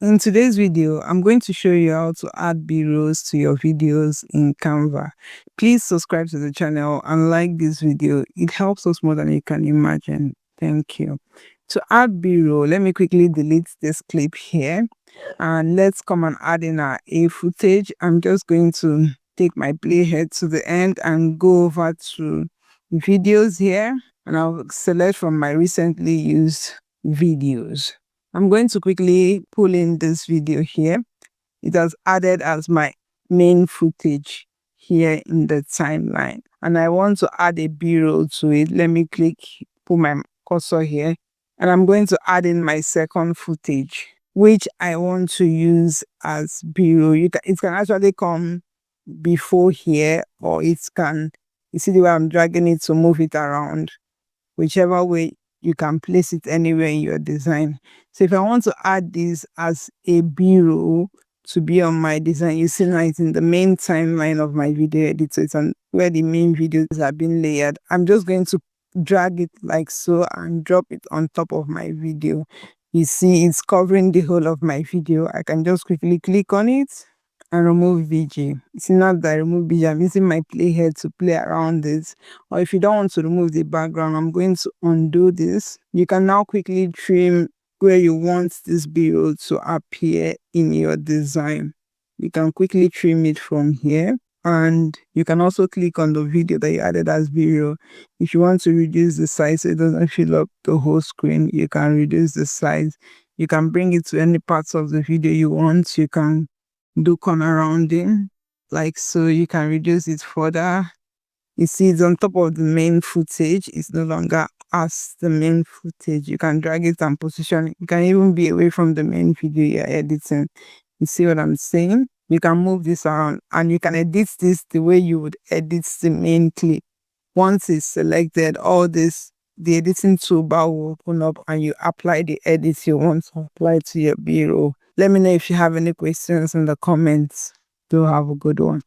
In today's video, I'm going to show you how to add B-rolls to your videos in Canva. Please subscribe to the channel and like this video. It helps us more than you can imagine. Thank you. To add B-roll, let me quickly delete this clip here and let's come and add in our A footage. I'm just going to take my playhead to the end and go over to videos here, and I'll select from my recently used videos. I'm going to quickly pull in this video here. It has added as my main footage here in the timeline. And I want to add a B-roll to it. Let me put my cursor here. And I'm going to add in my second footage, which I want to use as B-roll. It can actually come before here, or you see the way I'm dragging it to move it around. Whichever way, you can place it anywhere in your design. So if I want to add this as a B-roll to be on my design, you see now it's in the main timeline of my video editor. It's on where the main videos are being layered. I'm just going to drag it like so and drop it on top of my video. You see it's covering the whole of my video. I can just quickly click on it and remove VG. It's not that I remove VG, I'm using my playhead to play around this. Or if you don't want to remove the background, I'm going to undo this. You can now quickly trim where you want this B-roll to appear in your design. You can quickly trim it from here. And you can also click on the video that you added as B-roll. If you want to reduce the size so it doesn't fill up the whole screen, you can reduce the size. You can bring it to any parts of the video you want. You can do corner rounding like so. You can reduce it further. You see it's on top of the main footage. It's no longer as the main footage. You can drag it and position it. You can even be away from the main video you're editing. You see what I'm saying? You can move this around and you can edit this the way you would edit the main clip. Once it's selected, the editing toolbar will open up and you apply the edits you want to apply to your B-roll. Let me know if you have any questions in the comments. Do have a good one.